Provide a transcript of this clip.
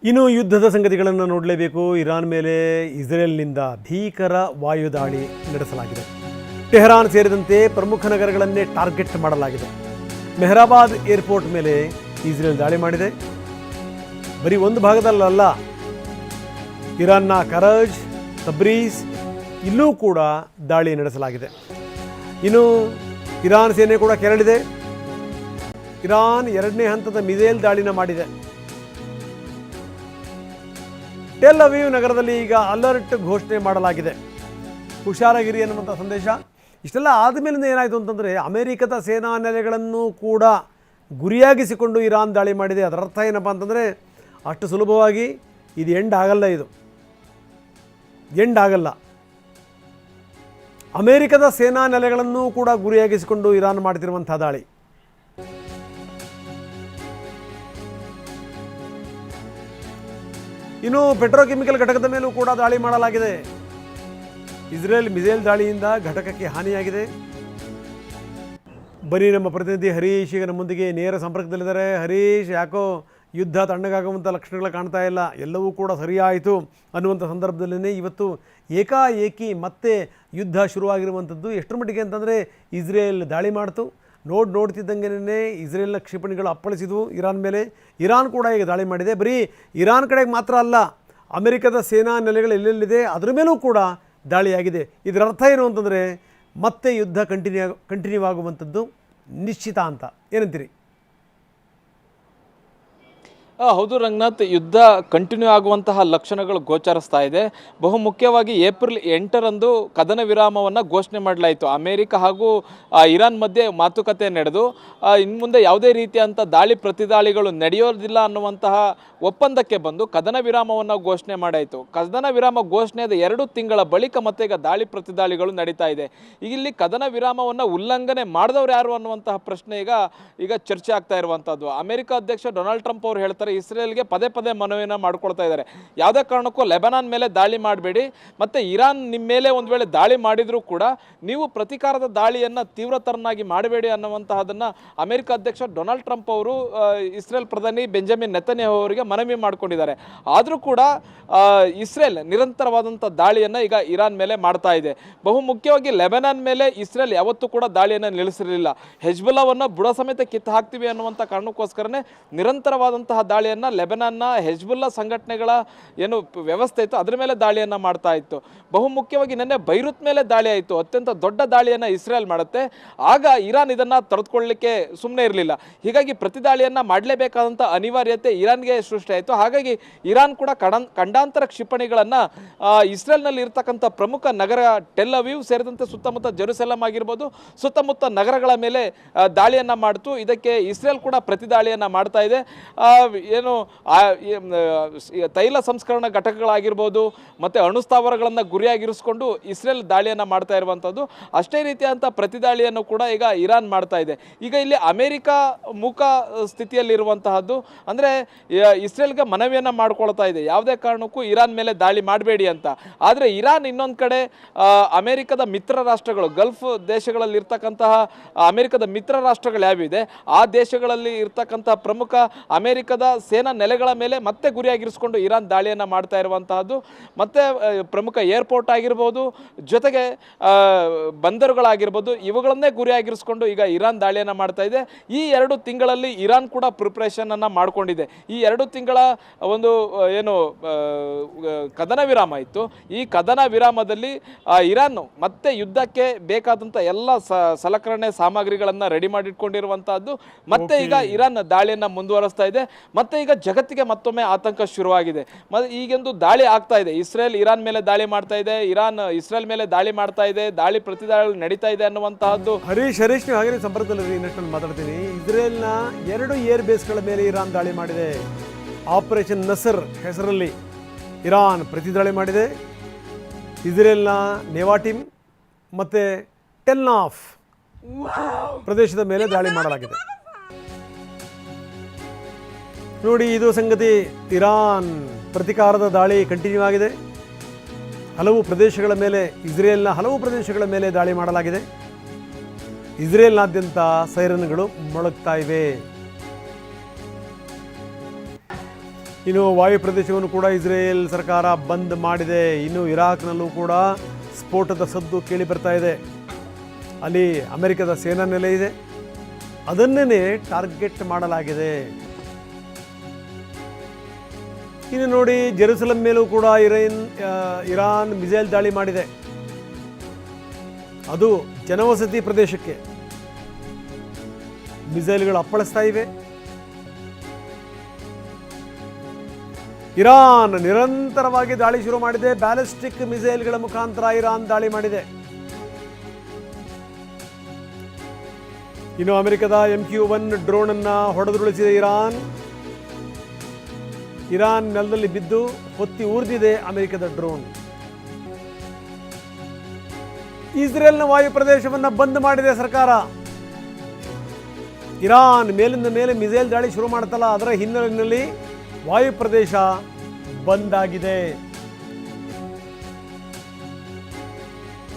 ಇನ್ನು ಯುದ್ಧದ ಸಂಗತಿಗಳನ್ನು ನೋಡಲೇಬೇಕು. ಇರಾನ್ ಮೇಲೆ ಇಸ್ರೇಲ್ನಿಂದ ಭೀಕರ ವಾಯುದಾಳಿ ನಡೆಸಲಾಗಿದೆ. ಟೆಹರಾನ್ ಸೇರಿದಂತೆ ಪ್ರಮುಖ ನಗರಗಳನ್ನೇ ಟಾರ್ಗೆಟ್ ಮಾಡಲಾಗಿದೆ. ಮೆಹರಾಬಾದ್ ಏರ್ಪೋರ್ಟ್ ಮೇಲೆ ಇಸ್ರೇಲ್ ದಾಳಿ ಮಾಡಿದೆ. ಬರೀ ಒಂದು ಭಾಗದಲ್ಲ, ಇರಾನ್ನ ಕರಜ್, ತಬ್ರೀಜ್ ಇಲ್ಲೂ ಕೂಡ ದಾಳಿ ನಡೆಸಲಾಗಿದೆ. ಇನ್ನು ಇರಾನ್ ಸೇನೆ ಕೂಡ ಕೆರಳಿದೆ. ಇರಾನ್ 2ನೇ ಹಂತದ ಮಿಸೈಲ್ ದಾಳಿನ ಮಾಡಿದೆ. ಟೆಲ್ ಅವೀವ್ ನಗರದಲ್ಲಿ ಈಗ ಅಲರ್ಟ್ ಘೋಷಣೆ ಮಾಡಲಾಗಿದೆ. ಹುಷಾರಾಗಿರಿ ಅನ್ನುವಂಥ ಸಂದೇಶ. ಇಷ್ಟೆಲ್ಲ ಆದಮೇಲಿಂದ ಏನಾಯಿತು ಅಂತಂದರೆ, ಅಮೆರಿಕದ ಸೇನಾ ನೆಲೆಗಳನ್ನು ಕೂಡ ಗುರಿಯಾಗಿಸಿಕೊಂಡು ಇರಾನ್ ದಾಳಿ ಮಾಡಿದೆ. ಅದರ ಅರ್ಥ ಏನಪ್ಪ ಅಂತಂದರೆ, ಅಷ್ಟು ಸುಲಭವಾಗಿ ಇದು ಎಂಡ್ ಆಗಲ್ಲ. ಅಮೆರಿಕದ ಸೇನಾ ನೆಲೆಗಳನ್ನು ಕೂಡ ಗುರಿಯಾಗಿಸಿಕೊಂಡು ಇರಾನ್ ಮಾಡ್ತಿರುವಂಥ ದಾಳಿ. ಇನ್ನು ಪೆಟ್ರೋಕೆಮಿಕಲ್ ಘಟಕದ ಮೇಲೂ ಕೂಡ ದಾಳಿ ಮಾಡಲಾಗಿದೆ. ಇಸ್ರೇಲ್ ಮಿಸೈಲ್ ದಾಳಿಯಿಂದ ಘಟಕಕ್ಕೆ ಹಾನಿಯಾಗಿದೆ. ಬನ್ನಿ, ನಮ್ಮ ಪ್ರತಿನಿಧಿ ಹರೀಶ್ ಈಗ ನಮ್ಮೊಂದಿಗೆ ನೇರ ಸಂಪರ್ಕದಲ್ಲಿದ್ದಾರೆ. ಹರೀಶ್, ಯಾಕೋ ಯುದ್ಧ ತಣ್ಣಗಾಗುವಂಥ ಲಕ್ಷಣಗಳು ಕಾಣ್ತಾ ಇಲ್ಲ, ಎಲ್ಲವೂ ಕೂಡ ಸರಿಯಾಯಿತು ಅನ್ನುವಂಥ ಸಂದರ್ಭದಲ್ಲೇ ಇವತ್ತು ಏಕಾಏಕಿ ಮತ್ತೆ ಯುದ್ಧ ಶುರುವಾಗಿರುವಂಥದ್ದು. ಎಷ್ಟರ ಮಟ್ಟಿಗೆ ಅಂತಂದರೆ, ಇಸ್ರೇಲ್ ದಾಳಿ ಮಾಡ್ತು, ನೋಡ್ತಿದ್ದಂಗೆ ಇಸ್ರೇಲ್ನ ಕ್ಷಿಪಣಿಗಳು ಅಪ್ಪಳಿಸಿದ್ವು ಇರಾನ್ ಮೇಲೆ. ಇರಾನ್ ಕೂಡ ಈಗ ದಾಳಿ ಮಾಡಿದೆ. ಬರೀ ಇರಾನ್ ಕಡೆಗೆ ಮಾತ್ರ ಅಲ್ಲ, ಅಮೆರಿಕದ ಸೇನಾ ನೆಲೆಗಳು ಎಲ್ಲೆಲ್ಲಿದೆ ಅದರ ಮೇಲೂ ಕೂಡ ದಾಳಿಯಾಗಿದೆ. ಇದರ ಅರ್ಥ ಏನು ಅಂತಂದರೆ, ಮತ್ತೆ ಯುದ್ಧ ಕಂಟಿನ್ಯೂ ಆಗುವಂಥದ್ದು ನಿಶ್ಚಿತ ಅಂತ. ಏನಂತೀರಿ? ಹೌದು ರಂಗನಾಥ್, ಯುದ್ಧ ಕಂಟಿನ್ಯೂ ಆಗುವಂತಹ ಲಕ್ಷಣಗಳು ಗೋಚರಿಸ್ತಾ ಇದೆ. ಬಹುಮುಖ್ಯವಾಗಿ ಏಪ್ರಿಲ್ 8ರಂದು ಕದನ ವಿರಾಮವನ್ನು ಘೋಷಣೆ ಮಾಡಲಾಯಿತು. ಅಮೆರಿಕ ಹಾಗೂ ಇರಾನ್ ಮಧ್ಯೆ ಮಾತುಕತೆ ನಡೆದು ಇನ್ನು ಮುಂದೆ ಯಾವುದೇ ರೀತಿಯಂಥ ದಾಳಿ ಪ್ರತಿದಾಳಿಗಳು ನಡೆಯೋದಿಲ್ಲ ಅನ್ನುವಂತಹ ಒಪ್ಪಂದಕ್ಕೆ ಬಂದು ಕದನ ವಿರಾಮವನ್ನು ಘೋಷಣೆ ಮಾಡಾಯಿತು. ಕದನ ವಿರಾಮ ಘೋಷಣೆಯಾದ 2 ತಿಂಗಳ ಬಳಿಕ ಮತ್ತೆ ಈಗ ದಾಳಿ ಪ್ರತಿದಾಳಿಗಳು ನಡೀತಾ ಇದೆ. ಈಗ ಇಲ್ಲಿ ಕದನ ವಿರಾಮವನ್ನು ಉಲ್ಲಂಘನೆ ಮಾಡಿದವರು ಯಾರು ಅನ್ನುವಂತಹ ಪ್ರಶ್ನೆ ಈಗ ಚರ್ಚೆ ಆಗ್ತಾ ಇರುವಂಥದ್ದು. ಅಮೆರಿಕ ಅಧ್ಯಕ್ಷ ಡೊನಾಲ್ಡ್ ಟ್ರಂಪ್ ಅವರು ಹೇಳ್ತಾರೆ, ಇಸ್ರೇಲ್ಗೆ ಪದೇ ಮನವಿಯನ್ನು ಮಾಡ್ಕೊಳ್ತಾ ಇದ್ದಾರೆ. ಯಾವುದೇ ಕಾರಣಕ್ಕೂ ಲೆಬನಾನ್ ಮೇಲೆ ದಾಳಿ ಮಾಡಬೇಡಿ, ಮತ್ತು ಇರಾನ್ ನಿಮ್ಮ ಮೇಲೆ ಒಂದು ವೇಳೆ ದಾಳಿ ಮಾಡಿದರೂ ಕೂಡ ನೀವು ಪ್ರತೀಕಾರದ ದಾಳಿಯನ್ನು ತೀವ್ರತರನಾಗಿ ಮಾಡಬೇಡಿ ಅನ್ನುವಂತಹದನ್ನು ಅಮೆರಿಕ ಅಧ್ಯಕ್ಷ ಡೊನಾಲ್ಡ್ ಟ್ರಂಪ್ ಅವರು ಇಸ್ರೇಲ್ ಪ್ರಧಾನಿ ಬೆಂಜಮಿನ್ ನೆತನ್ಯಾಹು ಅವರಿಗೆ ಮನವಿ ಮಾಡಿಕೊಂಡಿದ್ದಾರೆ. ಆದರೂ ಕೂಡ ಇಸ್ರೇಲ್ ನಿರಂತರವಾದಂಥ ದಾಳಿಯನ್ನು ಈಗ ಇರಾನ್ ಮೇಲೆ ಮಾಡ್ತಾ ಇದೆ. ಬಹುಮುಖ್ಯವಾಗಿ ಲೆಬನಾನ್ ಮೇಲೆ ಇಸ್ರೇಲ್ ಯಾವತ್ತೂ ಕೂಡ ದಾಳಿಯನ್ನು ನಿಲ್ಲಿಸಿರಲಿಲ್ಲ. ಹೆಜ್ಬುಲ್ಲಾವನ್ನು ಬುಡ ಸಮೇತ ಕಿತ್ತು ಹಾಕ್ತೀವಿ ಅನ್ನುವಂಥ ಕಾರಣಕ್ಕೋಸ್ಕರನೇ ನಿರಂತರವಾದಂತಹ ದಾಳಿಯನ್ನು ಲೆಬನಾನ್ನ ಹೆಜ್ಬುಲ್ಲಾ ಸಂಘಟನೆಗಳ ಏನು ವ್ಯವಸ್ಥೆ ಇತ್ತು ಅದರ ಮೇಲೆ ದಾಳಿಯನ್ನು ಮಾಡ್ತಾ ಇತ್ತು. ಬಹುಮುಖ್ಯವಾಗಿ ನಿನ್ನೆ ಬೈರುತ್ ಮೇಲೆ ದಾಳಿ ಆಯಿತು. ಅತ್ಯಂತ ದೊಡ್ಡ ದಾಳಿಯನ್ನು ಇಸ್ರೇಲ್ ಮಾಡುತ್ತೆ. ಆಗ ಇರಾನ್ ಇದನ್ನು ತಡೆದುಕೊಳ್ಳಲಿಕ್ಕೆ ಸುಮ್ಮನೆ ಇರಲಿಲ್ಲ. ಹೀಗಾಗಿ ಪ್ರತಿದಾಳಿಯನ್ನು ಮಾಡಲೇಬೇಕಾದಂಥ ಅನಿವಾರ್ಯತೆ ಇರಾನ್ಗೆ ಸೃಷ್ಟಿಯಾಯಿತು. ಹಾಗಾಗಿ ಇರಾನ್ ಕೂಡ ಖಂಡಾಂತರ ಕ್ಷಿಪಣಿಗಳನ್ನು ಇಸ್ರೇಲ್ನಲ್ಲಿ ಇರ್ತಕ್ಕಂಥ ಪ್ರಮುಖ ನಗರ ಟೆಲ್ ಅವೀವ್ ಸೇರಿದಂತೆ ಸುತ್ತಮುತ್ತ ಜೆರುಸೆಲಂ ಆಗಿರ್ಬೋದು, ಸುತ್ತಮುತ್ತ ನಗರಗಳ ಮೇಲೆ ದಾಳಿಯನ್ನು ಮಾಡ್ತು. ಇದಕ್ಕೆ ಇಸ್ರೇಲ್ ಕೂಡ ಪ್ರತಿದಾಳಿಯನ್ನು ಮಾಡ್ತಾ ಇದೆ. ಏನು ತೈಲ ಸಂಸ್ಕರಣಾ ಘಟಕಗಳಾಗಿರ್ಬೋದು ಮತ್ತು ಅಣುಸ್ಥಾವರಗಳನ್ನು ಗುರಿಯಾಗಿರಿಸಿಕೊಂಡು ಇಸ್ರೇಲ್ ದಾಳಿಯನ್ನು ಮಾಡ್ತಾ ಇರುವಂಥದ್ದು. ಅಷ್ಟೇ ರೀತಿಯಾದಂಥ ಪ್ರತಿದಾಳಿಯನ್ನು ಕೂಡ ಈಗ ಇರಾನ್ ಮಾಡ್ತಾ ಇದೆ. ಈಗ ಇಲ್ಲಿ ಅಮೆರಿಕ ಮುಖ ಸ್ಥಿತಿಯಲ್ಲಿರುವಂತಹದ್ದು, ಅಂದರೆ ಇಸ್ರೇಲ್ಗೆ ಮನವಿಯನ್ನು ಮಾಡ್ಕೊಳ್ತಾ ಇದೆ, ಯಾವುದೇ ಕಾರಣಕ್ಕೂ ಇರಾನ್ ಮೇಲೆ ದಾಳಿ ಮಾಡಬೇಡಿ ಅಂತ. ಆದರೆ ಇರಾನ್ ಇನ್ನೊಂದು ಕಡೆ ಅಮೆರಿಕದ ಮಿತ್ರ ರಾಷ್ಟ್ರಗಳು, ಗಲ್ಫ್ ದೇಶಗಳಲ್ಲಿ ಇರ್ತಕ್ಕಂತಹ ಅಮೆರಿಕದ ಮಿತ್ರ ರಾಷ್ಟ್ರಗಳು ಯಾವಿದೆ ಆ ದೇಶಗಳಲ್ಲಿ ಇರ್ತಕ್ಕಂತಹ ಪ್ರಮುಖ ಅಮೆರಿಕದ ಸೇನಾ ನೆಲೆಗಳ ಮೇಲೆ ಮತ್ತೆ ಗುರಿಯಾಗಿರಿಸಿಕೊಂಡು ಇರಾನ್ ದಾಳಿಯನ್ನು ಮಾಡ್ತಾ ಇರುವಂತಹದ್ದು. ಮತ್ತೆ ಪ್ರಮುಖ ಏರ್ಪೋರ್ಟ್ ಆಗಿರ್ಬೋದು, ಜೊತೆಗೆ ಬಂದರುಗಳಾಗಿರ್ಬೋದು, ಇವುಗಳನ್ನೇ ಗುರಿಯಾಗಿರಿಸಿಕೊಂಡು ಈಗ ಇರಾನ್ ದಾಳಿಯನ್ನು ಮಾಡ್ತಾ ಇದೆ. ಈ 2 ತಿಂಗಳಲ್ಲಿ ಇರಾನ್ ಕೂಡ ಪ್ರಿಪ್ರೇಷನ್ ಅನ್ನು ಮಾಡಿಕೊಂಡಿದೆ. ಈ 2 ತಿಂಗಳ ಒಂದು ಏನು ಕದನ ವಿರಾಮ ಇತ್ತು, ಈ ಕದನ ವಿರಾಮದಲ್ಲಿ ಇರಾನ್ ಮತ್ತೆ ಯುದ್ಧಕ್ಕೆ ಬೇಕಾದಂಥ ಎಲ್ಲ ಸಲಕರಣೆ ಸಾಮಗ್ರಿಗಳನ್ನು ರೆಡಿ ಮಾಡಿಟ್ಕೊಂಡಿರುವಂತಹದ್ದು. ಮತ್ತೆ ಈಗ ಇರಾನ್ ದಾಳಿಯನ್ನು ಮುಂದುವರಿಸ್ತಾ ಇದೆ. ಮತ್ತೆ ಈಗ ಜಗತ್ತಿಗೆ ಮತ್ತೊಮ್ಮೆ ಆತಂಕ ಶುರುವಾಗಿದೆ. ಈಗೊಂದು ದಾಳಿ ಆಗ್ತಾ ಇದೆ, ಇಸ್ರೇಲ್ ಇರಾನ್ ಮೇಲೆ ದಾಳಿ ಮಾಡ್ತಾ ಇದೆ, ಇರಾನ್ ಇಸ್ರೇಲ್ ಮೇಲೆ ದಾಳಿ ಮಾಡ್ತಾ ಇದೆ, ದಾಳಿ ಪ್ರತಿದಾಳಿ ನಡೀತಾ ಇದೆ ಅನ್ನುವಂತಹದ್ದು. ಹರೀಶ್, ನೀವು ಹಾಗೆ ಸಂಪರ್ಕದಲ್ಲಿ ಇನ್ನಷ್ಟು ಮಾತಾಡ್ತೀನಿ. ಇಸ್ರೇಲ್ನ 2 ಏರ್ ಬೇಸ್ಗಳ ಮೇಲೆ ಇರಾನ್ ದಾಳಿ ಮಾಡಿದೆ. ಆಪರೇಷನ್ ನಸರ್ ಹೆಸರಲ್ಲಿ ಇರಾನ್ ಪ್ರತಿದಾಳಿ ಮಾಡಿದೆ. ಇಸ್ರೇಲ್ನ ನೆವಾಟಿಮ್ ಮತ್ತು ಟೆಲ್ನಾಫ್ ಪ್ರದೇಶದ ಮೇಲೆ ದಾಳಿ ಮಾಡಲಾಗಿದೆ. ನೋಡಿ, ಇದು ಸಂಗತಿ. ಇರಾನ್ ಪ್ರತೀಕಾರದ ದಾಳಿ ಕಂಟಿನ್ಯೂ ಆಗಿದೆ. ಹಲವು ಪ್ರದೇಶಗಳ ಮೇಲೆ, ಇಸ್ರೇಲ್ನ ಹಲವು ಪ್ರದೇಶಗಳ ಮೇಲೆ ದಾಳಿ ಮಾಡಲಾಗಿದೆ. ಇಸ್ರೇಲ್ನಾದ್ಯಂತ ಸೈರನ್ಗಳು ಮೊಳಗ್ತಾ ಇವೆ. ಇನ್ನು ವಾಯು ಪ್ರದೇಶವನ್ನು ಕೂಡ ಇಸ್ರೇಲ್ ಸರ್ಕಾರ ಬಂದ್ ಮಾಡಿದೆ. ಇನ್ನು ಇರಾಕ್ನಲ್ಲೂ ಕೂಡ ಸ್ಫೋಟದ ಸದ್ದು ಕೇಳಿ ಬರ್ತಾ ಇದೆ. ಅಲ್ಲಿ ಅಮೆರಿಕದ ಸೇನಾ ನೆಲೆ ಇದೆ, ಅದನ್ನೇ ಟಾರ್ಗೆಟ್ ಮಾಡಲಾಗಿದೆ. ಇನ್ನು ನೋಡಿ, ಜೆರುಸಲಂ ಮೇಲೂ ಕೂಡ ಇರಾನ್ ಮಿಸೈಲ್ ದಾಳಿ ಮಾಡಿದೆ. ಅದು ಜನವಸತಿ ಪ್ರದೇಶಕ್ಕೆ ಮಿಸೈಲ್ಗಳು ಅಪ್ಪಳಿಸ್ತಾ ಇವೆ. ಇರಾನ್ ನಿರಂತರವಾಗಿ ದಾಳಿ ಶುರು ಮಾಡಿದೆ. ಬ್ಯಾಲಿಸ್ಟಿಕ್ ಮಿಸೈಲ್ಗಳ ಮುಖಾಂತರ ಇರಾನ್ ದಾಳಿ ಮಾಡಿದೆ. ಇನ್ನು ಅಮೆರಿಕದ MQ-1 ಡ್ರೋನ್ ಅನ್ನ ಹೊಡೆದುರುಳಿಸಿದ ಇರಾನ್ ನೆಲದಲ್ಲಿ ಬಿದ್ದು ಹೊತ್ತಿ ಉರಿದಿದೆ ಅಮೆರಿಕದ ಡ್ರೋನ್. ಇಸ್ರೇಲ್ನ ವಾಯು ಪ್ರದೇಶವನ್ನು ಬಂದ್ ಮಾಡಿದೆ ಸರ್ಕಾರ. ಇರಾನ್ ಮೇಲಿಂದ ಮೇಲೆ ಮಿಸೈಲ್ ದಾಳಿ ಶುರು ಮಾಡ್ತಲ್ಲ, ಅದರ ಹಿನ್ನೆಲೆಯಲ್ಲಿ ವಾಯು ಪ್ರದೇಶ ಬಂದ್ ಆಗಿದೆ.